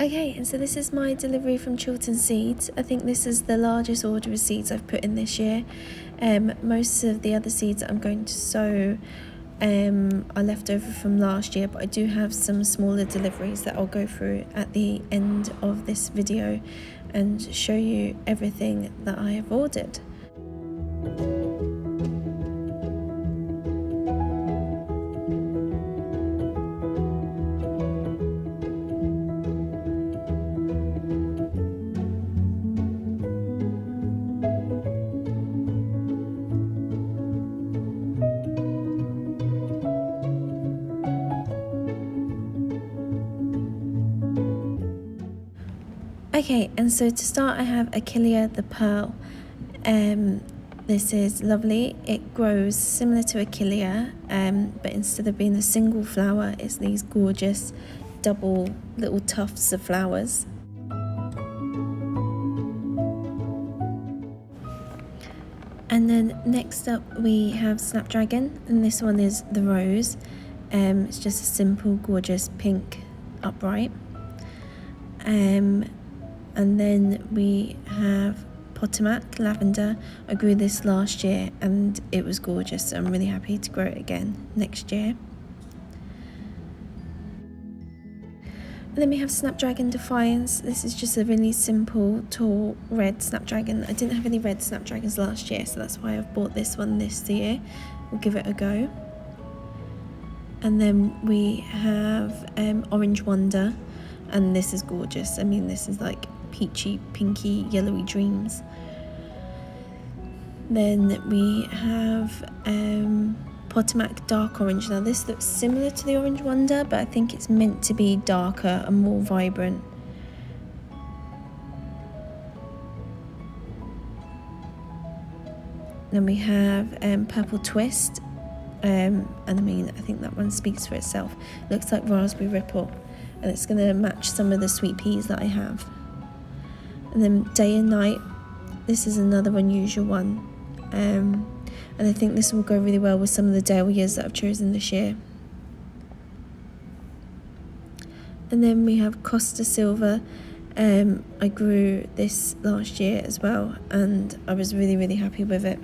Okay, and so this is my delivery from Chiltern Seeds. I think this is the largest order of seeds I've put in this year. Most of the other seeds that I'm going to sow are left over from last year, but I do have some smaller deliveries that I'll go through at the end of this video and show you everything that I have ordered. Okay, and so to start I have Achillea the Pearl. This is lovely. It grows similar to Achillea, but instead of being a single flower, it's these gorgeous double little tufts of flowers. And then next up we have Snapdragon, and this one is the rose. It's just a simple, gorgeous pink upright. And then we have Potomac Lavender. I grew this last year and it was gorgeous, so I'm really happy to grow it again next year. And then we have Snapdragon Defiance. This is just a really simple, tall, red Snapdragon. I didn't have any red Snapdragons last year, so that's why I've bought this one this year. We'll give it a go. And then we have Orange Wonder, and this is gorgeous. I mean, this is like peachy, pinky, yellowy dreams. Then we have Potomac Dark Orange. Now this looks similar to the Orange Wonder, but I think it's meant to be darker and more vibrant. Then we have Purple Twist, and I mean, I think that one speaks for itself. Looks like Raspberry Ripple, and it's going to match some of the sweet peas that I have. And then Day and Night, this is another unusual one, and I think this will go really well with some of the dahlias that I've chosen this year. And then we have Costa Silver. I grew this last year as well, and I was really happy with it.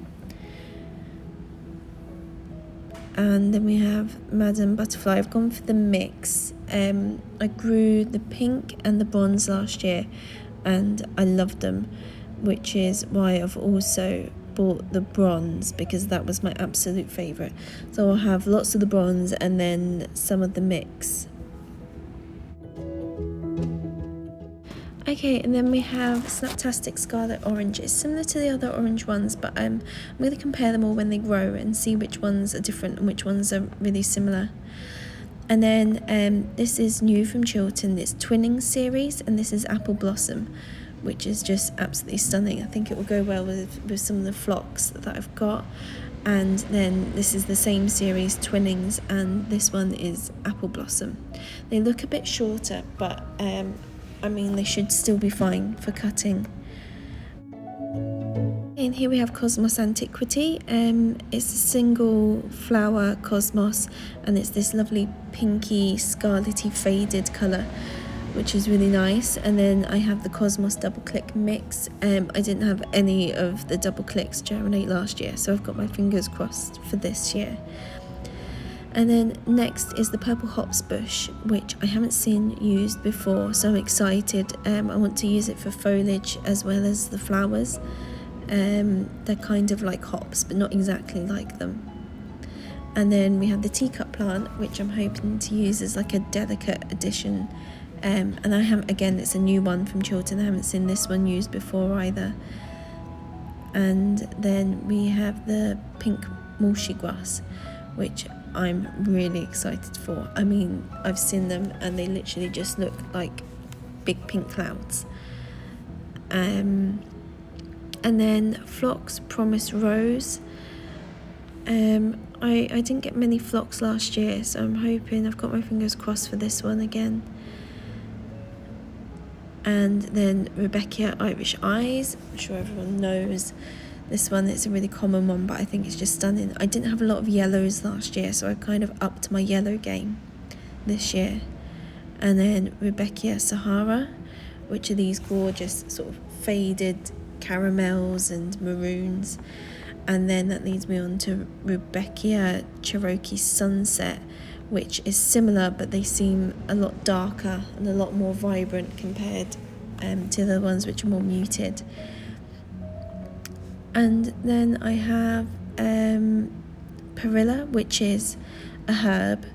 And then we have Madam Butterfly. I've gone for the mix. I grew the pink and the bronze last year, and I loved them, which is why I've also bought the bronze, because that was my absolute favourite. So I'll have lots of the bronze and then some of the mix. Okay, and then we have Snaptastic Scarlet Orange. It's similar to the other orange ones, but I'm going to compare them all when they grow and see which ones are different and which ones are really similar. And then this is new from Chiltern. It's Twinning series, and this is Apple Blossom, which is just absolutely stunning. I think it will go well with some of the phlox that I've got. And then this is the same series, Twinnings, and this one is Apple Blossom. They look a bit shorter, but I mean, they should still be fine for cutting. And here we have Cosmos Antiquity. It's a single flower cosmos, and it's this lovely pinky, scarlety, faded colour, which is really nice. And then I have the Cosmos Double Click Mix. I didn't have any of the Double Clicks germinate last year, so I've got my fingers crossed for this year. And then next is the Purple Hops Bush, which I haven't seen used before, so I'm excited. I want to use it for foliage as well as the flowers. They're kind of like hops, but not exactly like them. And then we have the teacup plant, which I'm hoping to use as like a delicate addition. And I haven't, again, it's a new one from Chiltern. I haven't seen this one used before either. And then we have the pink mulchy grass, which I'm really excited for. I mean, I've seen them and they literally just look like big pink clouds. And then Phlox Promise Rose. I didn't get many phlox last year, so I'm hoping, I've got my fingers crossed for this one again. And then Rebecca Irish Eyes. I'm sure everyone knows this one. It's a really common one, but I think it's just stunning. I didn't have a lot of yellows last year, so I kind of upped my yellow game this year. and then Rebecca Sahara, which are these gorgeous sort of faded caramels and maroons. And then that leads me on to Rebecca Cherokee Sunset, which is similar, but they seem a lot darker and a lot more vibrant compared to the ones which are more muted. And then I have Perilla, which is a herb,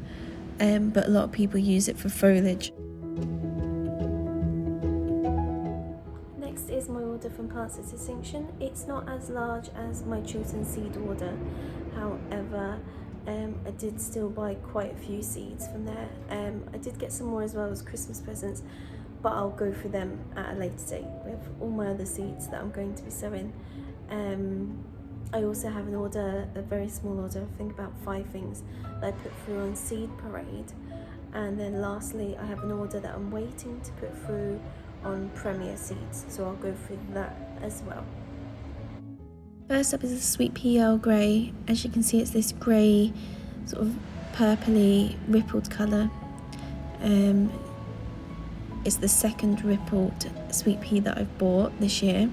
but a lot of people use it for foliage. Next is my order from Plants at Extinction. It's not as large as my Chiltern seed order, however, I did still buy quite a few seeds from there. I did get some more as well as Christmas presents, but I'll go for them at a later date with all my other seeds that I'm going to be sowing. I also have an order, a very small order, I think about 5 things that I put through on Seed Parade. And then lastly, I have an order that I'm waiting to put through on Premier Seeds, so I'll go through that as well. First up is the Sweet Pea Earl Grey. As you can see, it's this grey, sort of purpley rippled colour. It's the second rippled sweet pea that I've bought this year.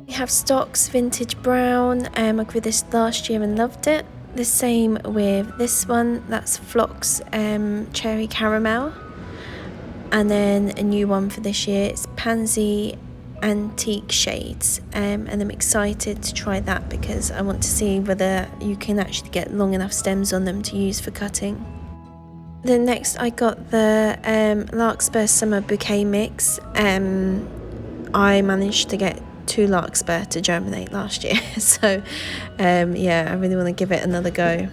We have Stocks Vintage Brown. I grew this last year and loved it. The same with this one, that's Flock's Cherry Caramel. And then a new one for this year, it's Pansy Antique Shades, and I'm excited to try that because I want to see whether you can actually get long enough stems on them to use for cutting. Then next I got the Larkspur Summer Bouquet Mix. I managed to get 2 Larkspur to germinate last year, so yeah, I really want to give it another go.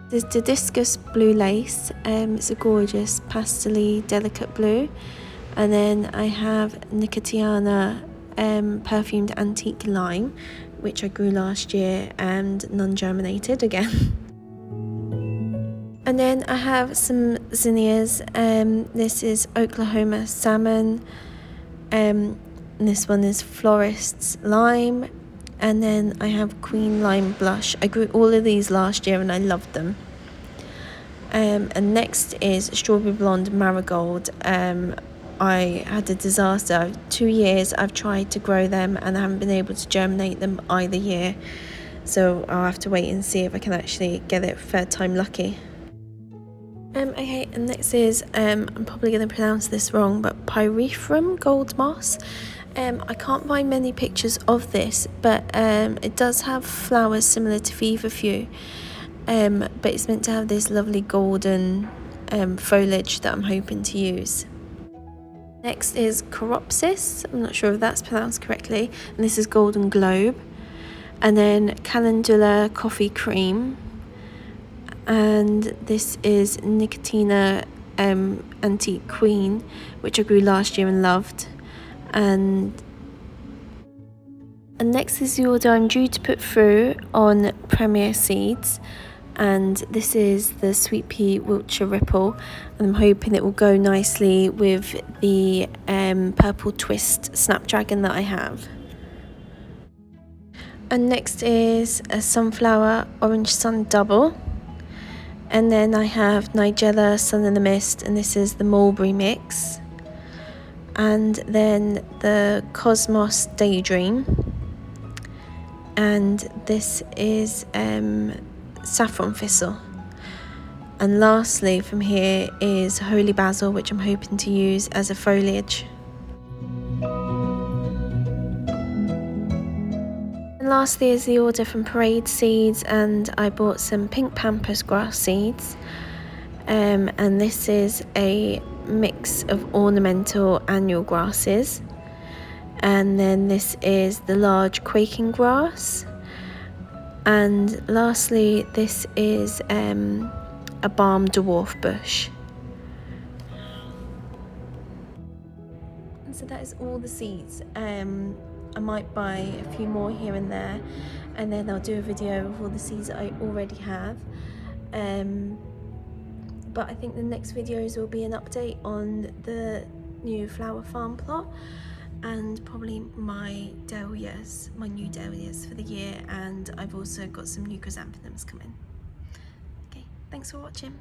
There's the Discus Blue Lace. It's a gorgeous pastel-y delicate blue. And then I have Nicotiana Perfumed Antique Lime, which I grew last year and non-germinated again. And then I have some zinnias. This is Oklahoma Salmon. And this one is Florist's Lime. And then I have Queen Lime Blush. I grew all of these last year and I loved them. And next is Strawberry Blonde Marigold. I had a disaster. 2 years I've tried to grow them and I haven't been able to germinate them either year. So I'll have to wait and see if I can actually get it third time lucky. Okay, and next is, I'm probably going to pronounce this wrong, but Pyrethrum Gold Moss. I can't find many pictures of this, but it does have flowers similar to Feverfew. But it's meant to have this lovely golden foliage that I'm hoping to use. Next is Coropsis. I'm not sure if that's pronounced correctly. And this is Golden Globe. And then Calendula Coffee Cream. And this is Nicotina Antique Queen, which I grew last year and loved. And next is the order I'm due to put through on Premier Seeds. And this is the Sweet Pea Wiltshire Ripple, and I'm hoping it will go nicely with the Purple Twist Snapdragon that I have. And next is a Sunflower Orange Sun Double, and then I have Nigella Sun in the Mist, and this is the Mulberry Mix, and then the Cosmos Daydream, and this is Saffron Thistle. And lastly from here is Holy Basil, which I'm hoping to use as a foliage. And lastly is the order from Parade Seeds, and I bought some pink pampas grass seeds, and this is a mix of ornamental annual grasses, and then this is the large quaking grass. And lastly, this is a balm dwarf bush. And so that is all the seeds. I might buy a few more here and there, and then I'll do a video of all the seeds that I already have. But I think the next videos will be an update on the new flower farm plot, and probably my dahlias, my new dahlias for the year, and I've also got some new chrysanthemums coming. Okay, thanks for watching.